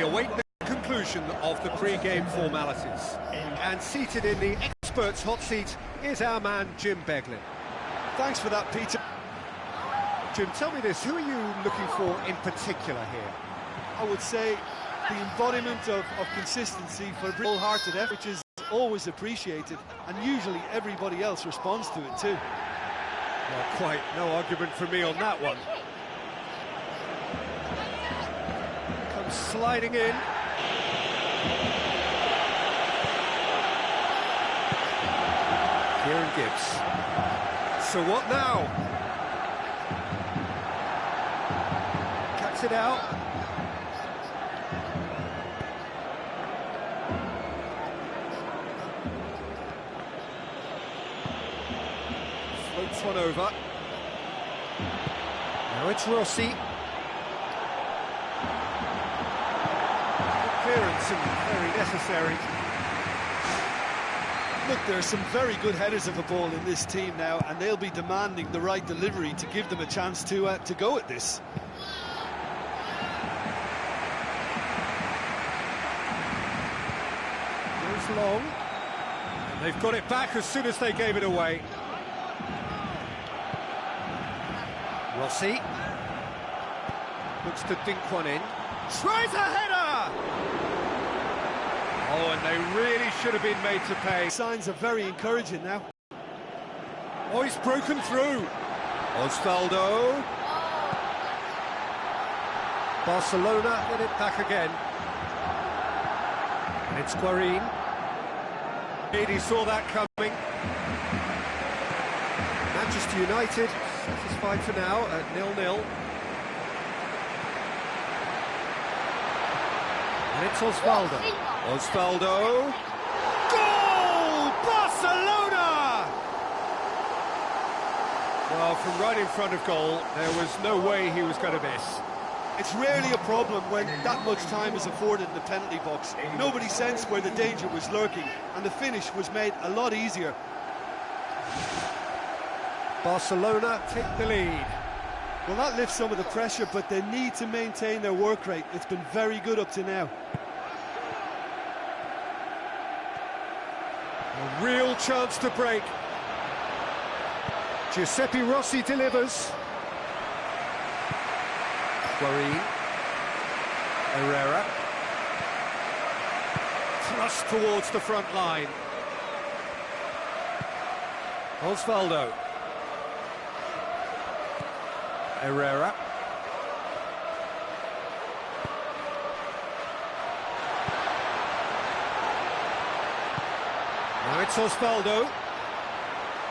await the conclusion of the pre-game formalities. And seated in the experts' hot seat is our man Jim Beglin. Thanks for that, Peter. Jim, tell me this, who are you looking for in particular here? I would say the embodiment of consistency for wholehearted effort, which is always appreciated, and usually everybody else responds to it too. Well, quite no argument from me on that one. Comes sliding in. Kieran Gibbs. So what now? Cuts it out. Floats one over. Now it's Rossi. Good clearance and very necessary. Look, there are some very good headers of a ball in this team now, and they'll be demanding the right delivery to give them a chance to go at this. Goes long. And they've got it back as soon as they gave it away. Rossi. Looks to dink one in. Tries a header! Oh, and they really should have been made to pay. Signs are very encouraging now. Oh, he's broken through. Osvaldo. Barcelona get it back again. And it's Guarin. He saw that coming. Manchester United satisfied for now at 0-0. And it's Osvaldo. Osvaldo. Goal! Barcelona! Well, from right in front of goal, there was no way he was going to miss. It's rarely a problem when that much time is afforded in the penalty box. Nobody sensed where the danger was lurking, and the finish was made a lot easier. Barcelona take the lead. Well, that lifts some of the pressure, but they need to maintain their work rate. It's been very good up to now. A real chance to break. Giuseppe Rossi delivers. Guarin. Herrera. Thrust towards the front line. Osvaldo. Herrera. Now it's Osvaldo.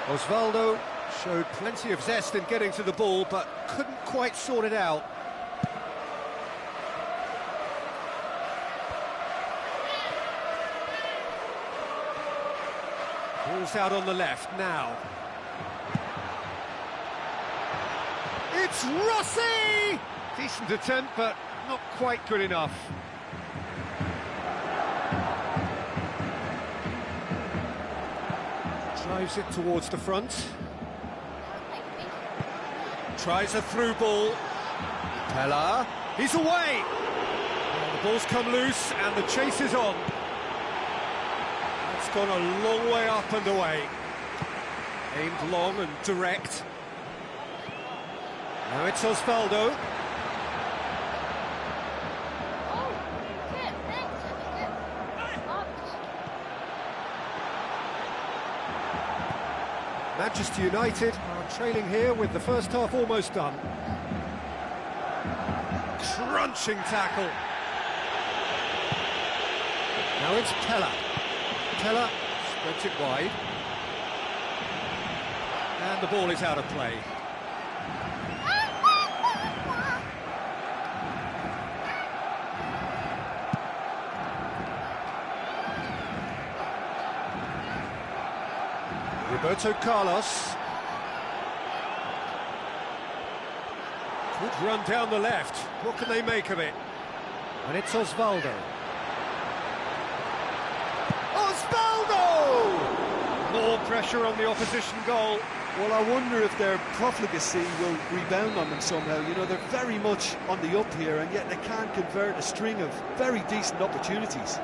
Osvaldo showed plenty of zest in getting to the ball, but couldn't quite sort it out. Ball's out on the left now. It's Rossi! Decent attempt, but not quite good enough. Drives it towards the front. Tries a through ball. Pella. He's away! Well, the ball's come loose and the chase is on. It's gone a long way up and away. Aimed long and direct. Now it's Osvaldo. Manchester United are trailing here with the first half almost done. Crunching tackle. Now it's Pella. Pella spreads it wide. And the ball is out of play. Roberto Carlos. Good run down the left. What can they make of it? And it's Osvaldo. Osvaldo! More pressure on the opposition goal. Well, I wonder if their profligacy will rebound on them somehow. You know, they're very much on the up here, and yet they can't convert a string of very decent opportunities.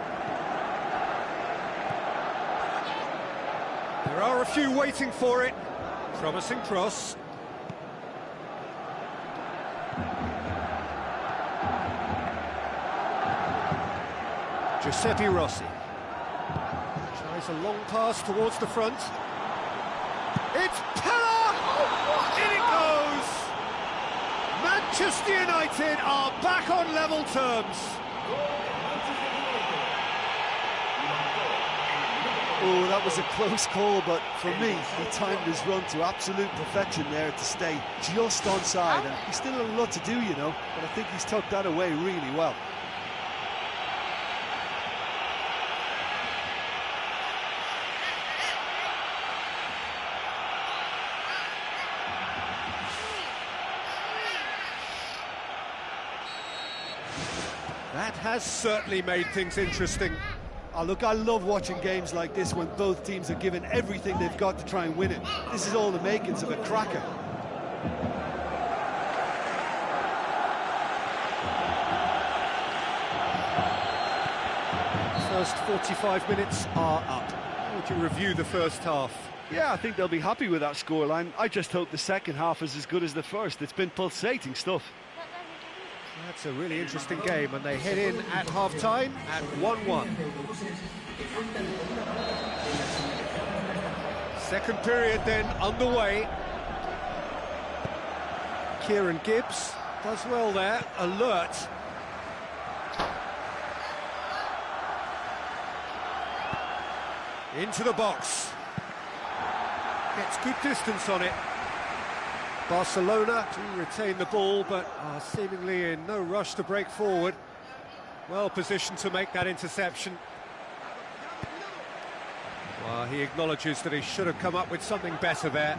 There are a few waiting for it. Promising cross. Giuseppe Rossi. Tries a long pass towards the front. It's Pella! In it goes! Manchester United are back on level terms. Oh, that was a close call, but for me, he timed his run to absolute perfection there to stay just onside. And he's still a lot to do, you know, but I think he's tucked that away really well. That has certainly made things interesting. Oh, look, I love watching games like this when both teams are given everything they've got to try and win it. This is all the makings of a cracker. First 45 minutes are up. How would you review the first half? Yeah, I think they'll be happy with that scoreline. I just hope the second half is as good as the first. It's been pulsating stuff. That's a really interesting game, and they head in at half-time at 1-1. Second period then underway. Kieran Gibbs does well there, alert. Into the box. Gets good distance on it. Barcelona do retain the ball, but are seemingly in no rush to break forward. Well positioned to make that interception. Well, he acknowledges that he should have come up with something better there.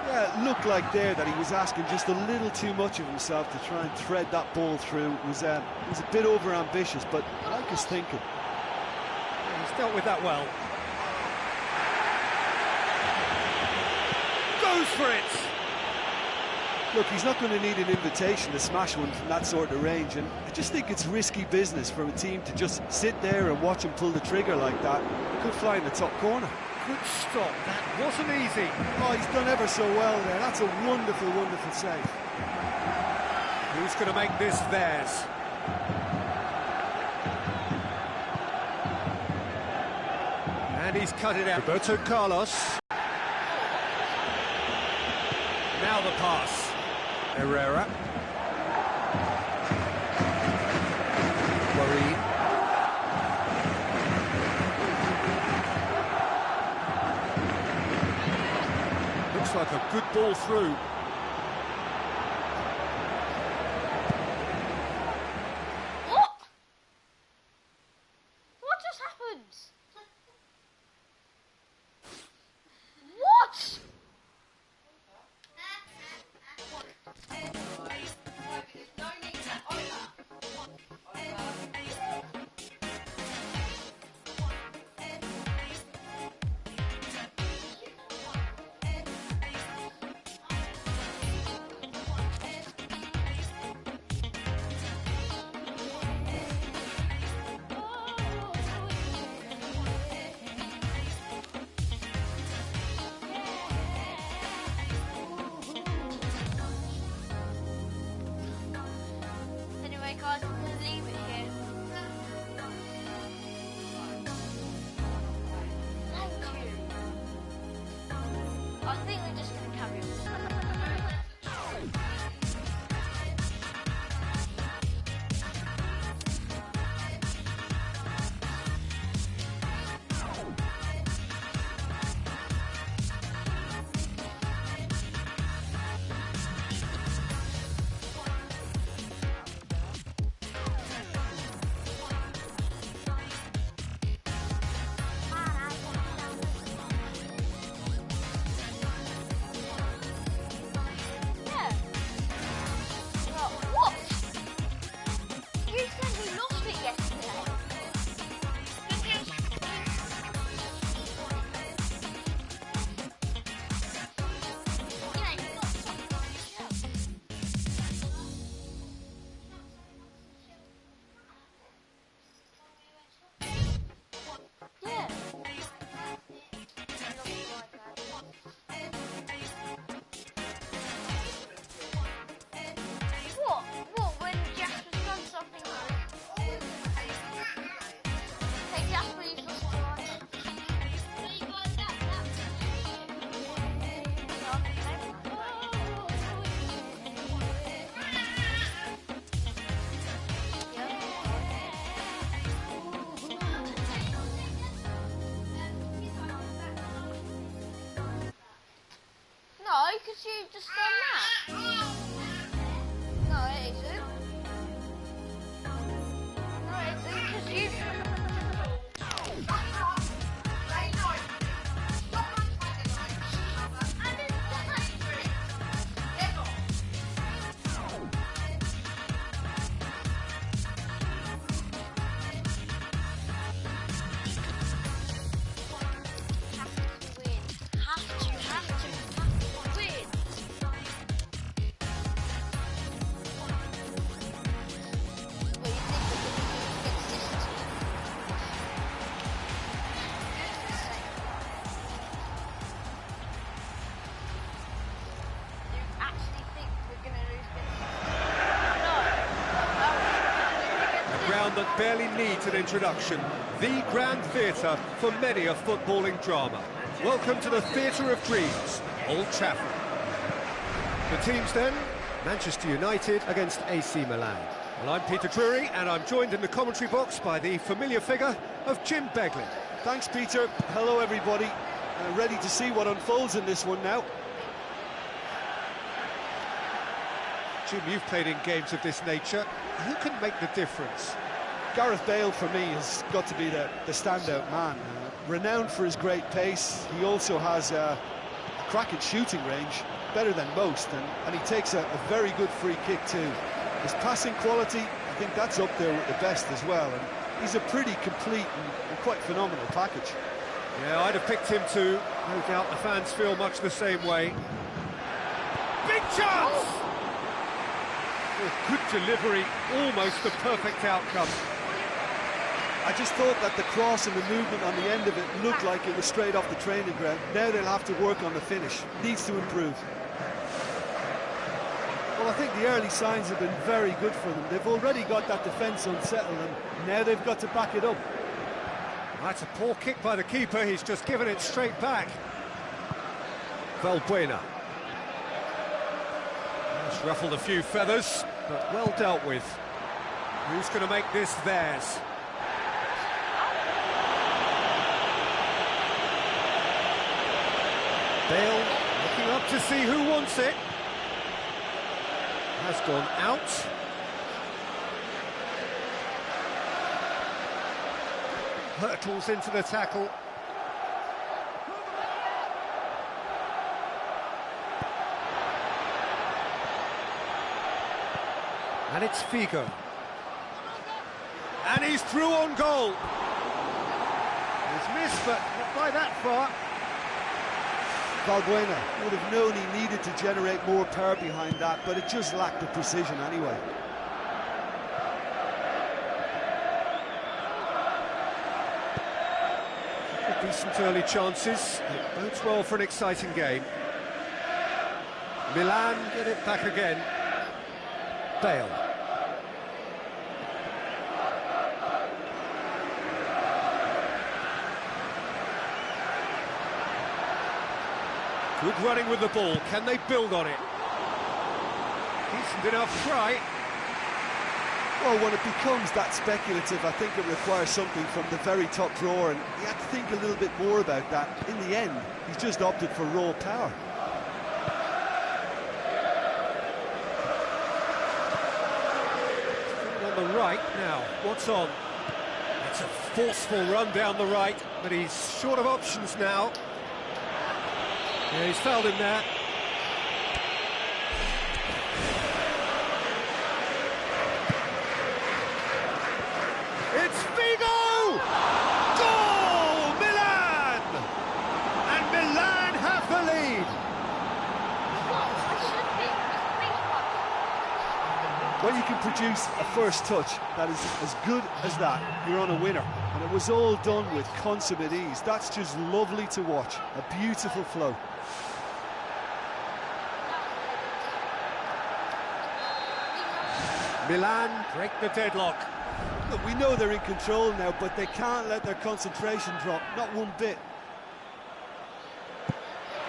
Yeah, it looked like there that he was asking just a little too much of himself to try and thread that ball through. It was a bit over-ambitious, but I like his thinking. Yeah, he's dealt with that well. Goes for it! Look, he's not going to need an invitation to smash one from that sort of range, and I just think it's risky business for a team to just sit there and watch him pull the trigger like that. He could fly in the top corner. Good stop, that wasn't easy. Oh, he's done ever so well there. That's a wonderful, wonderful save. Who's going to make this theirs? And he's cut it out. Roberto Carlos. Now the pass. Herrera. Worry. Looks like a good ball through. What? What just happened? What? you just done that? No, it isn't. No, it isn't, because you... That barely needs an introduction, the Grand Theatre for many a footballing drama. Welcome to the Theatre of Dreams, Old Trafford. The teams then, Manchester United against AC Milan. Well, I'm Peter Drury, and I'm joined in the commentary box by the familiar figure of Jim Beglin. Thanks, Peter. Hello, everybody. Ready to see what unfolds in this one now. Jim, you've played in games of this nature. Who can make the difference? Gareth Bale, for me, has got to be the standout man. Renowned for his great pace, he also has a cracking shooting range, better than most, and he takes a very good free kick too. His passing quality, I think that's up there with the best as well, and he's a pretty complete and quite phenomenal package. Yeah, I'd have picked him too. No doubt the fans feel much the same way. Big chance! Oh, good delivery, almost the perfect outcome. I just thought that the cross and the movement on the end of it looked like it was straight off the training ground. Now they'll have to work on the finish. Needs to improve. Well, I think the early signs have been very good for them. They've already got that defence unsettled, and now they've got to back it up. That's a poor kick by the keeper. He's just given it straight back. Valbuena. That's ruffled a few feathers, but well dealt with. Who's going to make this theirs? Bale looking up to see who wants it. Has gone out. Hurtles into the tackle. And it's Figo. And he's through on goal. He's missed, but not by that far. Valbuena would have known he needed to generate more power behind that, but it just lacked the precision anyway. Decent early chances. It bodes well for an exciting game. Milan get it back again. Bale. Good running with the ball. Can they build on it? Decent enough try. Well, when it becomes that speculative, I think it requires something from the very top drawer, and you have to think a little bit more about that. In the end, he's just opted for raw power. On the right now. What's on? It's a forceful run down the right, but he's short of options now. Yeah, he's fouled him there. It's Figo! Goal! Milan! And Milan have the lead. When you can produce a first touch that is as good as that, you're on a winner. And it was all done with consummate ease. That's just lovely to watch. A beautiful flow. Milan break the deadlock. Look, we know they're in control now, but they can't let their concentration drop, not one bit.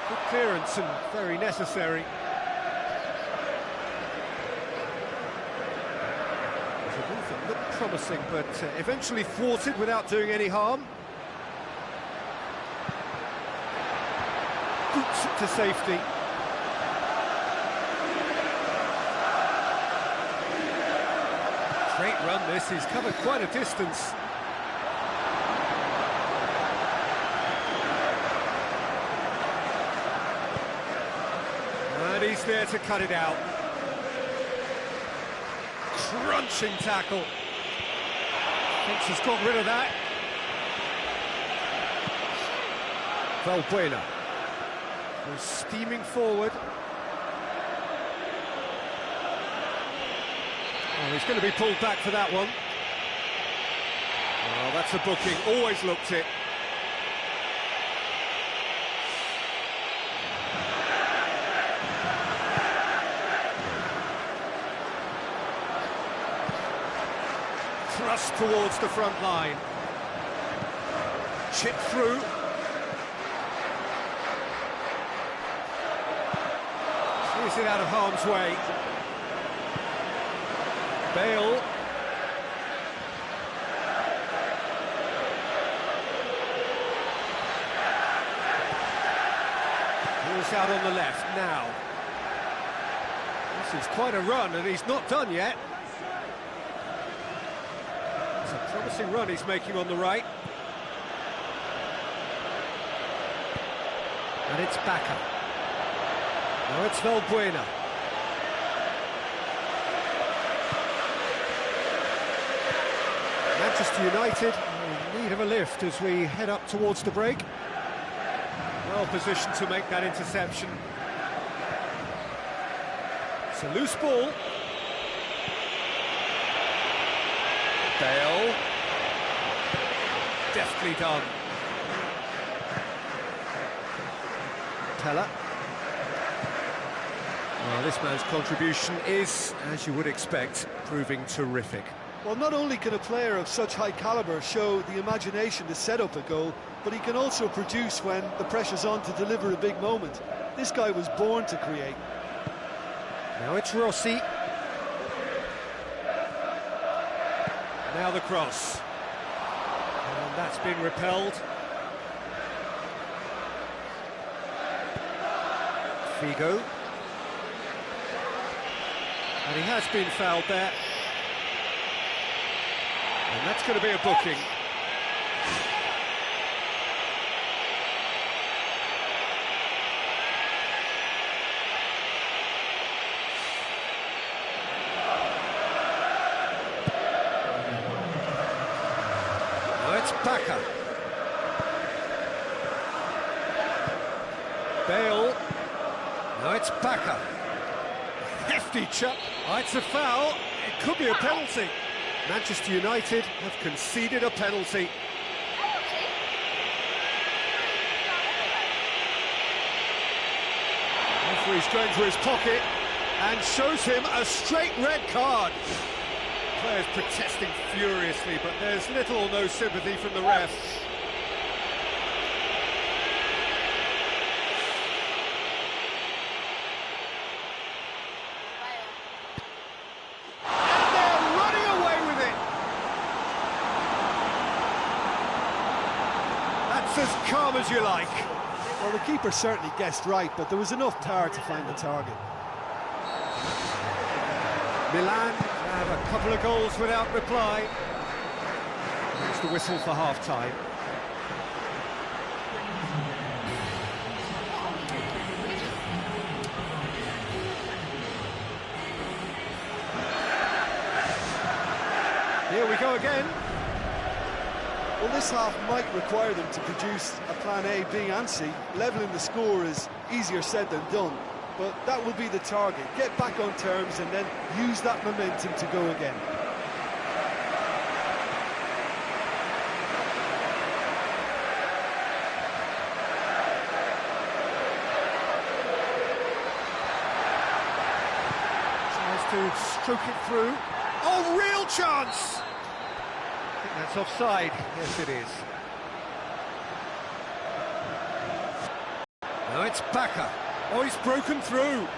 Good clearance and very necessary. The movement looked promising, but eventually thwarted without doing any harm. Boots it to safety. run this, he's covered quite a distance. And he's there to cut it out. Crunching tackle. Thinks he's got rid of that. Valbuena was steaming forward. Oh, he's going to be pulled back for that one. Oh, that's a booking. Always looked it. Thrust towards the front line. Chip through. Clears it out of harm's way. Bale. Pulls out on the left now. This is quite a run, and he's not done yet. It's a promising run he's making on the right. And it's Bakker. Now it's Valbuena. Manchester United in need of a lift as we head up towards the break. Well positioned to make that interception. It's a loose ball. Bale. Deftly done. Teller. Well, this man's contribution is, as you would expect, proving terrific. Well, not only can a player of such high calibre show the imagination to set up a goal, but he can also produce when the pressure's on to deliver a big moment. This guy was born to create. Now it's Rossi. Now the cross. And that's been repelled. Figo. And he has been fouled there. And that's going to be a booking. Now it's Bakker. Bale. Now it's Bakker. Hefty chuck. Oh, it's a foul. It could be a penalty. Manchester United have conceded a penalty. Referee's going for his pocket and shows him a straight red card. Players protesting furiously, but there's little or no sympathy from the ref. As calm as you like. Well, the keeper certainly guessed right, but there was enough power to find the target. Milan have a couple of goals without reply. It's the whistle for half-time. Here we go again. Well, this half might require them to produce a plan A, B and C. Levelling the score is easier said than done, but that will be the target. Get back on terms and then use that momentum to go again. Tries to stroke it through. Oh, real chance! I think that's offside. Yes, it is. Now it's Bakker. Oh, he's broken through.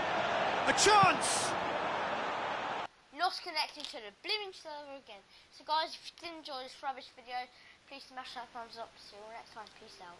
A chance! Lost connection to the blooming server again. So guys, if you did enjoy this rubbish video, please smash that thumbs up. See you all next time. Peace out.